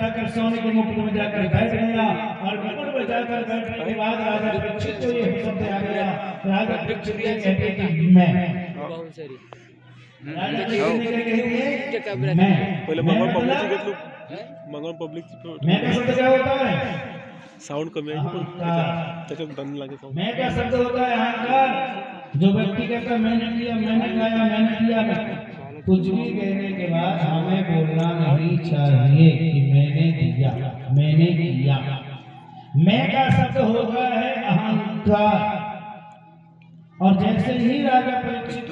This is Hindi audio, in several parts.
जाकर सोने के मुकुट में जाकर बैठ गया और मुकुट में जाकर बैठने के बाद राजा परीक्षित को ये शब्द आ गया। राजा परीक्षित ये कहते कि मैं राजा पहिले मंगळ पब्लिक मैं का शब्द क्या होता है? साउंड कमी आहे पण त्याच्यात दम लागे साउंड। मैं का शब्द होता है अहंकार। जो व्यक्ति कहता मैंने किया, मैंने गाया, मैंने किया, कुछ भी कहने के बाद हमें बोलना नहीं चाहिए कि मैंने दिया, मैंने किया। मैं का शब्द होता है अहंकार। और जैसे ही राजा परीक्षित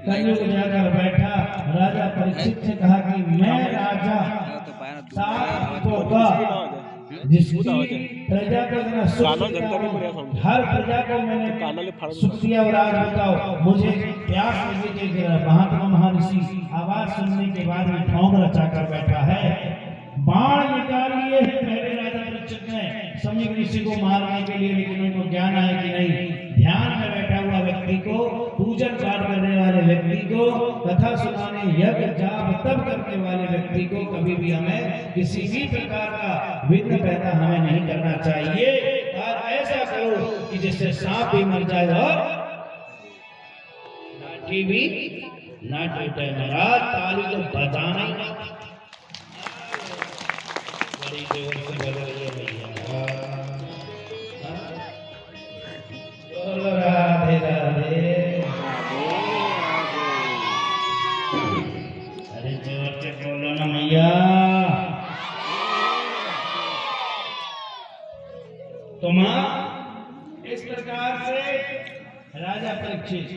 कलयुग जाकर बैठा, राजा परीक्षित ने कहा कि मैं राजा जिसकी प्रजा को इतना सुख दिया, हर प्रजा को मैंने सुख दिया और आज बताओ मुझे प्यास लगी कि महात्मा महर्षि आवाज सुनने के बाद में ढोंग रचा कर बैठा है। बाण निकाल लिए हैं पहले राजा परीक्षित ने समीक ऋषि को मारने के लिए, लेकिन उनको ज्ञान आया कि नहीं, ध्यान में बैठा हुआ व्यक्ति को, पूजन पाठ करने वाले व्यक्ति को, कथा सुनाने यज्ञ जाप तप करने वाले व्यक्ति को कभी भी हमें किसी भी प्रकार का विघ्न पैदा हमें नहीं करना चाहिए। और ऐसा करो कि जिससे सांप भी मर जाए और लाठी भी ना टूटे। महाराज ताली तो बजाना ही ना, बड़ी जोर से बज रही है भैया। राधे राधे। अरे जोर से बोलो ना भैया। तो मां इस प्रकार से राजा परीक्षित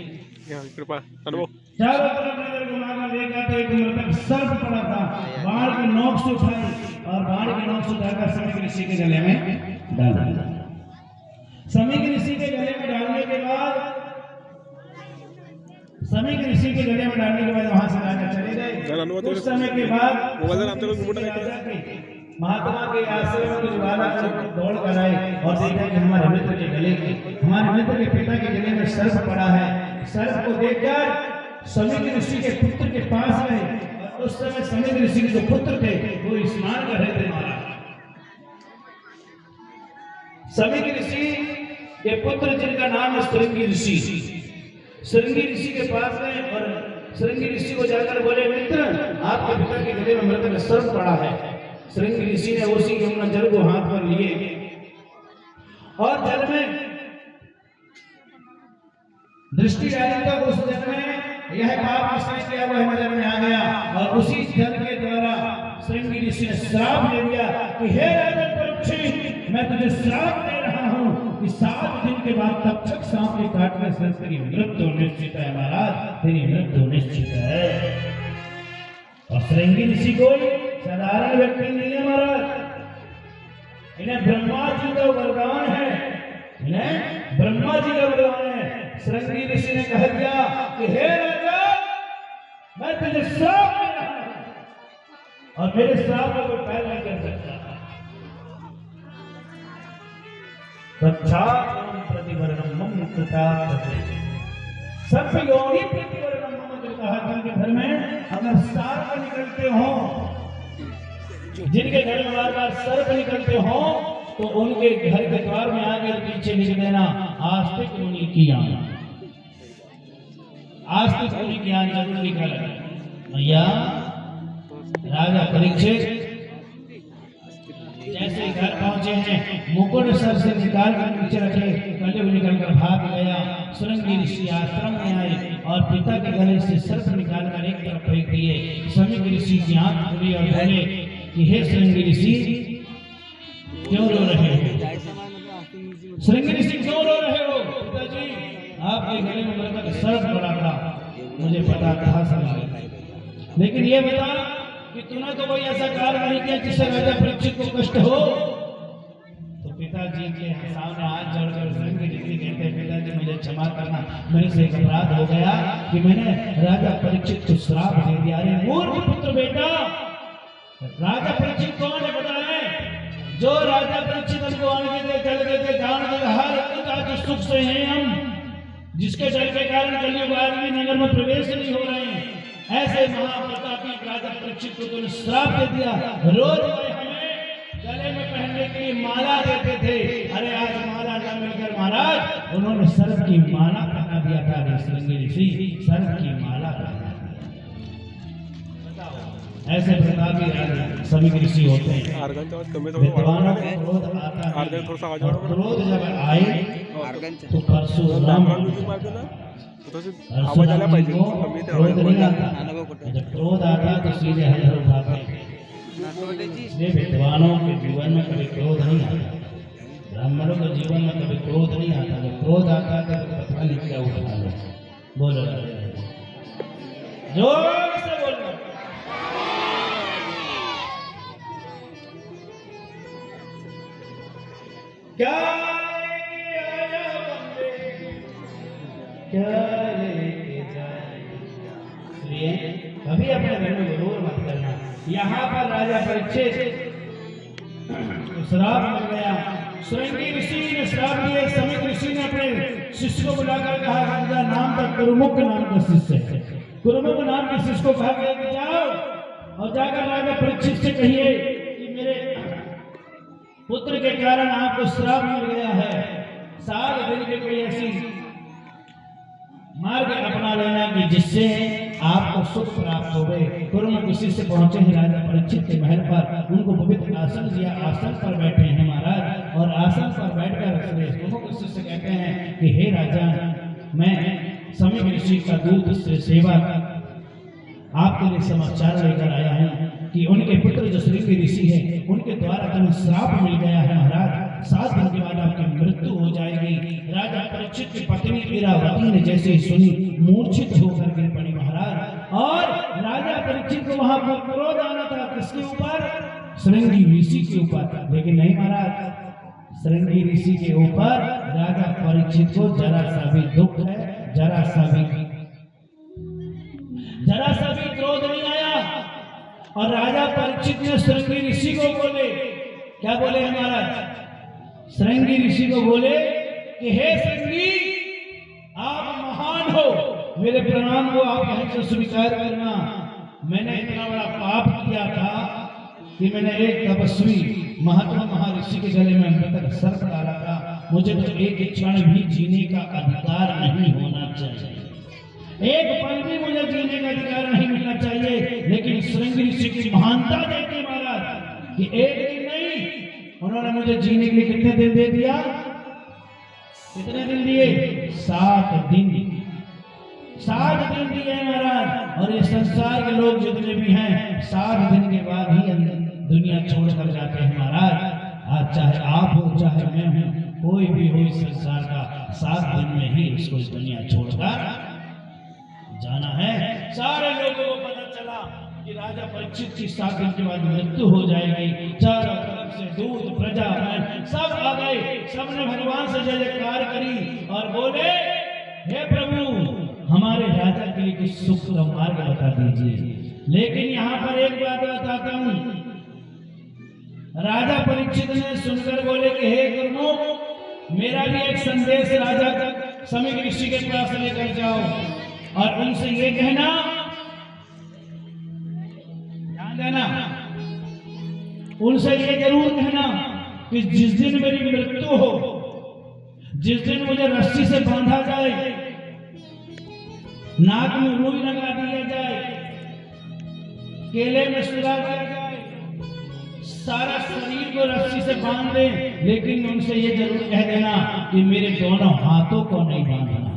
कृपा अनुभव चारों तरफ नजर घुमाना देखा तो एक मृतक सर्प पड़ा था, बाण की नोक से उठाई और बाण की नोक से उठाकर समीक ऋषि के गले में डाल दिया। समीक ऋषि के गले में डालने के बाद वहां से राजा चले गए। कुछ समय के बाद महात्मा के आश्रम में कुछ बालक दौड़ कर आए और देखा कि हमारे मित्र के पिता के गले में सर्प पड़ा है। सर्प को देखकर समीक ऋषि के पुत्र के पास गए और उस समय समीक ऋषि के जो पुत्र थे वो स्नान कर रहे थे। महाराज समीक ऋषि के पुत्र जिनका नाम है श्रृंगी ऋषि, श्रृंगी ऋषि के पास गए और श्रृंगी ऋषि को जाकर बोले, मित्र आपके पिता के गले में मृतक सर्प पड़ा है। श्रृंगी ऋषि ने उसी यमुना जल को हाथ पर लिए और जल में दृष्टि डाली तो उस जल में यह पाप किसने किया वह नजर में आ गया और उसी जल के द्वारा श्रृंगी ऋषि ने श्राप दे दिया कि हे राजा परीक्षित, मैं तुझे श्राप दे रहा हूं कि 7 दिन के बाद तक्षक सांप के काटने से तेरी मृत्यु निश्चित है। महाराज तेरी मृत्यु निश्चित है। और श्रृंगी ऋषि कोई साधारण व्यक्ति नहीं है महाराज, इन्हें ब्रह्मा जी का वरदान है, इन्हें ब्रह्मा जी का वरदान है। श्रृंगी ऋषि ने कह दिया कि हे राजा मैं तुझे श्राप दे रहा हूं और मेरे श्राप का कोई पैर नहीं कर सकता। प्रतिवर्णम मम कृता सर्प योनि प्रतिवर्णम मम कृता। जिनके घर में अगर सर्प निकलते हो, जिनके घर में बार बार सर्प निकलते हो तो उनके घर के द्वार में आगे और पीछे लिख देना आस्तिक मुनि की आन। आस्तिक मुनि की आन जरूर लिखा है भैया। राजा परीक्षित जैसे घर पहुंचे हैं, मुकुट सर से निकाल कर नीचे रखे, कलयुग निकल कर भाग गया। श्रृंगी ऋषि आश्रम में आए और पिता के गले से सर्प निकाल कर एक तरफ फेंक दिए। समीक ऋषि की आंख खुली और बोले कि हे श्रृंगी ऋषि क्यों रो रहे हो? श्रृंगी ऋषि क्यों रो रहे हो? पिताजी आपके गले में मृतक सर्प पड़ा था, मुझे पता था समझ, लेकिन ये बता कि तूने तो कोई ऐसा कार्य नहीं किया जिससे राजा परीक्षित को कष्ट हो। तो पिताजी के सामने हाथ जोड़कर श्रृंगी ऋषि कहते, पिताजी मुझे क्षमा करना, मेरे से एक अपराध हो गया कि मैंने राजा परीक्षित को श्राप दे दिया। अरे मूर्ख पुत्र बेटा, राजा परीक्षित कौन है बताए? जो राजा परीक्षित हमको आने के चल देते जान के हर प्रकार सुख से हैं हम, जिसके डर के कारण कलयुग आदमी नगर में प्रवेश नहीं हो रहे हैं। ऐसे महाप्रतापी राजा परीक्षित को तूने श्राप दे दिया। रोज भाई हमें गले में पहनने के लिए माला देते थे, अरे आज माला न मिलकर महाराज उन्होंने सर्प की माला पहना दिया था। श्रृंगी ऋषि सर्प की माला पहना दिया। ऐसे प्रतापी राजा सभी ऋषि होते हैं। विद्वानों को क्रोध आता है, और क्रोध जब आए तो परशुराम आवाज आला पाहिजे क्रोध नहीं आता, जब क्रोध आता तो सीधे हल उठाते हैं। इसलिए विद्वानों के जीवन में कभी क्रोध नहीं आता, ब्राह्मणों के जीवन में कभी क्रोध नहीं आता। जब क्रोध आता है तो पता नहीं क्या उठा लो। बोलो जोर से बोलो। क्या लेके जाए, इसलिए कभी अपने घर में गुरूर मत करना। यहाँ पर राजा परीक्षित श्राप मिल गया। श्रृंगी ऋषि ने श्राप दिया। समित ऋषि ने अपने शिष्य को बुलाकर कहा, राजा नाम का कुरुमुख नाम का शिष्य है, कुरुमुख नाम के शिष्य को कहा कि जाओ और जाकर राजा परीक्षित से कहिए कि मेरे पुत्र के कारण आपको श्राप मिल गया है। 7 दिन के कोई ऐसी मार्ग अपना लेना कि जिससे आपको सुख प्राप्त हो गए। कुरुमुख ऋषि से पहुंचे हैं राजा परीक्षित के महल पर, उनको पवित्र आसन दिया, आसन पर बैठे हैं महाराज। और आसन पर बैठकर कुरुमुख ऋषि से कहते हैं कि हे राजा, मैं समित ऋषि का दूत से सेवा आपके लिए समाचार लेकर आया हूँ कि उनके पुत्र जो श्रृंगी ऋषि है उनके द्वारा तुम्हें श्राप मिल गया है महाराज। 7 दिन के बाद आपकी मृत्यु हो जाएगी। राजा परीक्षित की पत्नी इरावती ने जैसे ही सुनी मूर्छित होकर गिर पड़ी महाराज। और राजा परीक्षित को वहां पर क्रोध आना था, किसके ऊपर? श्रृंगी ऋषि के ऊपर। लेकिन नहीं महाराज, श्रृंगी ऋषि के ऊपर राजा परीक्षित को जरा सा भी दुख है, जरा सा भी क्रोध नहीं आया। और राजा परीक्षित ने श्रृंगी ऋषि को बोले, क्या बोले महाराज? श्रृंगी ऋषि को बोले कि हे श्रृंगी, आप महान हो, मेरे प्रणाम को आप यहीं से स्वीकार करना। मैंने इतना बड़ा पाप किया था कि मैंने एक तपस्वी महात्मा महर्षि के गले में मृतक सर्प डाला था। मुझे तो एक क्षण भी जीने का अधिकार नहीं होना चाहिए, एक पल भी मुझे जीने का अधिकार नहीं मिलना चाहिए। लेकिन श्रृंगी ऋषि की महानता देखिए महाराज कि एक दिन नहीं, उन्होंने मुझे जीने के लिए कितने दिन दे दिया? कितने दिन दिए? 7 दिन। 7 दिन दिए महाराज। और ये संसार के लोग जितने भी हैं 7 दिन के बाद ही दुनिया छोड़कर जाते हैं महाराज। आज चाहे आप हो चाहे मैं हूं, कोई भी हो इस संसार का, 7 दिन में ही उसको इस दुनिया छोड़कर जाना है। सारे लोगों को पता चला कि राजा परीक्षित की 7 दिन के बाद मृत्यु हो जाएगी। चारों तरफ से दूत प्रजा सब आ गए, सबने भगवान से जय जयकार करी और बोले, हे प्रभु, हमारे राजा के लिए कुछ सुख का मार्ग बता दीजिए। लेकिन यहाँ पर एक बात बताता हूँ, राजा परीक्षित ने सुनकर बोले कि हे गुरुमुख, मेरा भी एक संदेश राजा तक समित ऋषि के पास लेकर जाओ और उनसे ये कहना, ध्यान देना, उनसे ये जरूर कहना कि जिस दिन मेरी मृत्यु हो, जिस दिन मुझे रस्सी से बांधा जाए, नाक में रुई लगा दिया जाए, केले में सुला दिया जाए, सारा शरीर को रस्सी से बांध दे, लेकिन उनसे ये जरूर कह देना कि मेरे दोनों हाथों को नहीं बांधना।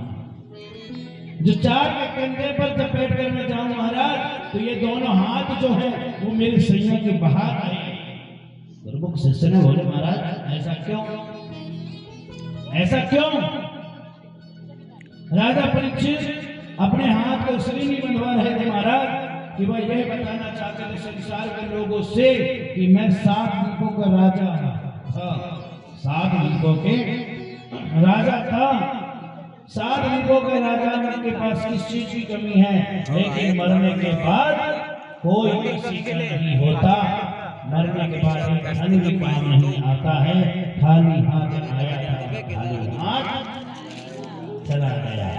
जो 4 के कंधे पर चपेट कर मैं जाऊं महाराज, तो ये दोनों हाथ जो है वो मेरे सैया के बाहर आए। गुरुमुख शिष्य ने बोले, महाराज ऐसा क्यों, ऐसा क्यों? राजा परीक्षित अपने हाथ को इसलिए नहीं बंधवा रहे थे महाराज कि वह यह बताना चाहते थे संसार के लोगों से कि मैं 7 द्वीपों का राजा था, 7 द्वीपों के राजा था। 7 द्वीपों के राजा के पास किस चीज की कमी है? लेकिन मरने के बाद कोई किसी का नहीं होता। मरने के बाद एक धन भी काम नहीं आता है। खाली हाथ आया था, खाली हाथ चला गया।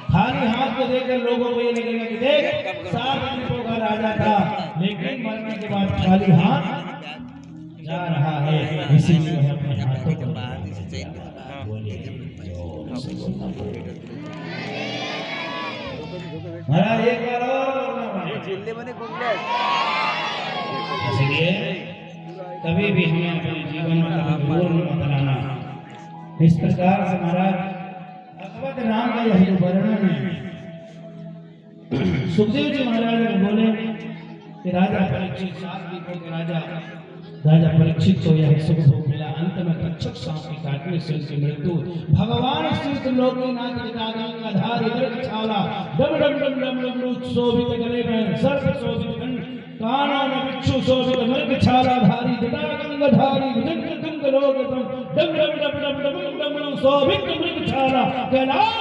खाली खाली हाथ को देखकर लोगों को ये लगेगा कि देख 7 द्वीपों का राजा था, लेकिन मरने के बाद खाली हाथ जा रहा है। इसीलिए वह अपने हाथों को बोलिए महाराज एक बार और इसलिए कभी भी हमें अपने जीवन में कभी भूल मत लाना। इस प्रकार से महाराज भगवत नाम का यही वर्णन है। सुखदेव जी महाराज बोले कि राजा परीक्षित 7 द्वीपों के राजा परीक्षित को यह सुख भोग मिला। अंत में तक्षक सांप के काटने से उनकी मृत्यु। भगवान श्री लोकनाथ गंगाधारी छाला डम डम डम डम डम शोभित गले में सर्प शोभित कंठ कानों में बिच्छू शोभित मृग छालाधारी जटा गंगाधारी भुजंग तुंग लोकतम डम डम डम डम डम डम डम शोभित मृग छाला कैलाश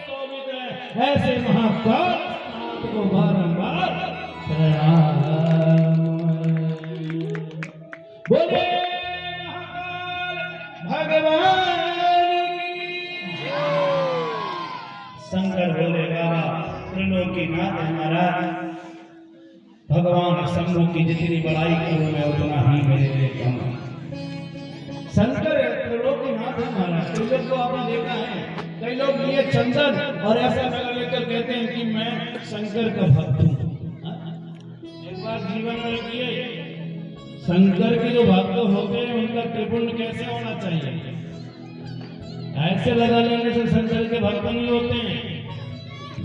शोभित है। ऐसे महाकाल को बारंबार प्रणाम। बोले महाकाल भगवान की शंकर बोले बाबा त्रिलोकीनाथ महाराज भगवान शंभु की जितनी बड़ाई करूं मैं उतना ही मेरे लिए कम। शंकर त्रिलोकीनाथ महाराज। कई लोग को आपने देखा है, कई लोग लिए चंदन और ऐसा लगा लेकर कहते हैं कि मैं शंकर का भक्त हूं। एक बार जीवन में रखिए, शंकर के जो भक्त होते हैं उनका त्रिपुंड कैसे होना चाहिए। ऐसे लगा लेने से शंकर के भक्त नहीं होते हैं।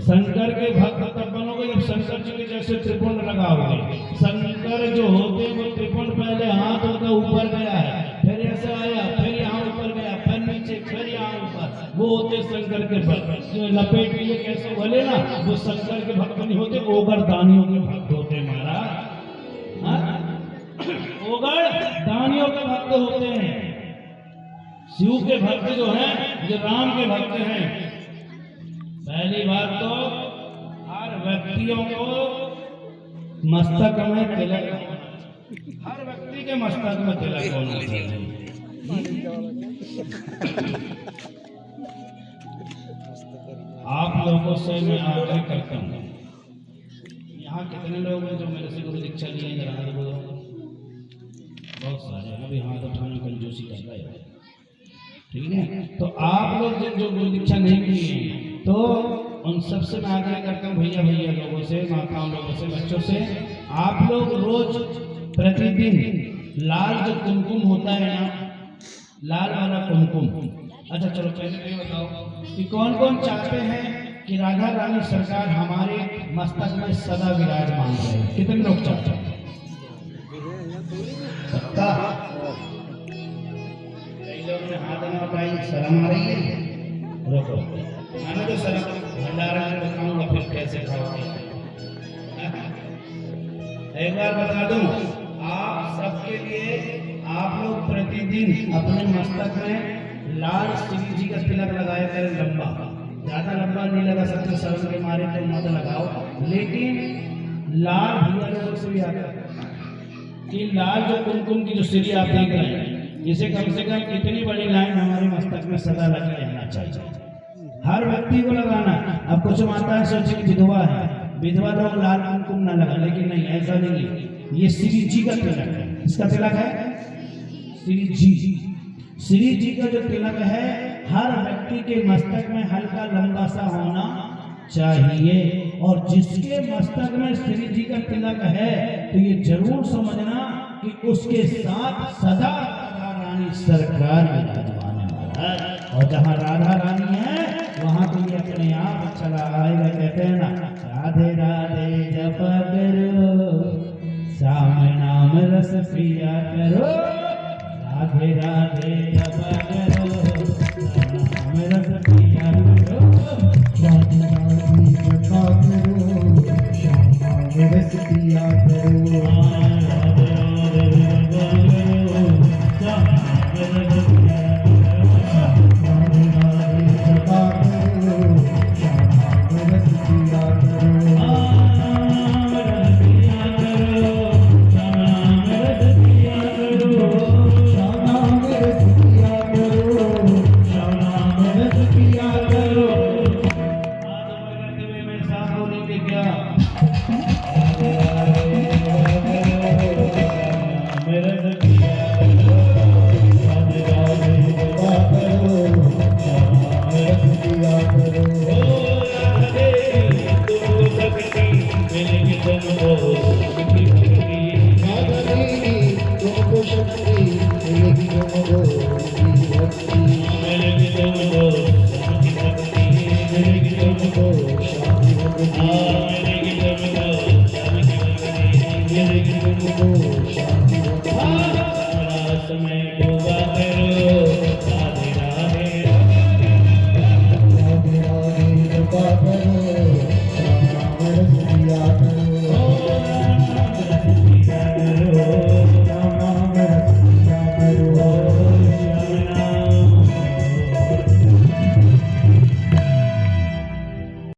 शंकर के भक्त तब बनोगे जब शंकर जी के जैसे त्रिपुंड लगाओगे। शंकर जो होते हैं वो त्रिपुंड पहले हाथ होता ऊपर गया है, फिर ऐसे आया, फिर यहाँ ऊपर गया, फिर नीचे, फिर यहाँ ऊपर, वो होते शंकर के भक्त। जो लपेट लिए कैसे बोले ना, वो शंकर के भक्त नहीं होते, ओगर दानियों के भक्त होते हैं महाराज। ओगर दानियों के भक्त होते हैं। शिव के भक्त जो हैं, जो राम के भक्त हैं। पहली बात तो हर व्यक्तियों को मस्तक में तिलक, हर व्यक्ति के मस्तक में तिलक होना चाहिए। आप लोगों से मैं आग्रह करता हूँ, यहाँ कितने लोग हैं जो मेरे से गुरु दीक्षा लिए? जरा हाथ बोलो। बहुत सारे हैं, अभी हाथ उठाने कंजूसी कर रहे हैं, ठीक है। तो आप लोग जो गुरु दीक्षा नहीं किए तो उन सबसे मैं आग्रह करता हूँ, भैया लोगों से, माताओं लोगों से, बच्चों से, आप लोग रोज प्रतिदिन लाल जो कुमकुम होता है ना, लाल वाला कुमकुम। अच्छा चलो पहले ये बताओ कि कौन कौन चाहते हैं कि राधा रानी सरकार हमारे मस्तक में सदा विराजमान रहे? कितने लोग चाहते हैं? पक्का? कई लोग ने हाथ ना उठाई, शर्म आ रही है? रोको, मैंने तो शर्म भंडारा में बताऊंगा फिर कैसे खाओगे। एक बार बता दूं, आप सबके लिए आप लोग प्रतिदिन अपने मस्तक में लाल श्री जी का तिलक लगाया करें। लंबा, ज्यादा लंबा नहीं लगा सकते, शर्म के मारे तो मत लगाओ, लेकिन लाल भैया लोगों से भी आता है कि लाल जो कुमकुम की जो सीढ़ी आप देख रहे हैं, इसे कम से कम इतनी बड़ी लाइन हमारे मस्तक में सदा लगे रहना चाहिए। हर व्यक्ति को लगाना। अब कुछ माताएं सोचे कि विधवा है, विधवा लोग लाल कुमकुम ना लगा, लेकिन नहीं, ऐसा नहीं है। ये श्री जी का तिलक है। इसका तिलक है श्री जी। श्री जी का जो तिलक है हर व्यक्ति के मस्तक में हल्का लंबा सा होना चाहिए। और जिसके मस्तक में श्री जी का तिलक है तो ये जरूर समझना कि उसके साथ सदा राधा रानी सरकार विराजमान है। और जहाँ राधा रानी है वहाँ तो ये अपने आप चला आएगा। कहते हैं ना, राधे राधे जप करो, श्याम नाम रस पिया करो, राधे राधे जप करो, श्याम नाम रस पिया करो, राधे राधे जप करो, श्याम नाम रस पिया करो, राधे राधे जप करो, श्याम नाम रस पिया मेरा दिया करो राधे राधे कृपा करो रस दिया करो ओ राधे तुमको शक्ति मिलेगी तुमको शक्ति राधे तुमको शक्ति मिलेगी तुमको भक्ति मिलेगी तुमको शक्ति मिलेगी तुमको शांति भक्ति मिलेगी तुमको मिलेगी तुमको शांति भक्ति रास में डूबा करो राधे राधे राधे राधे कृपा करो राम रस दिया करो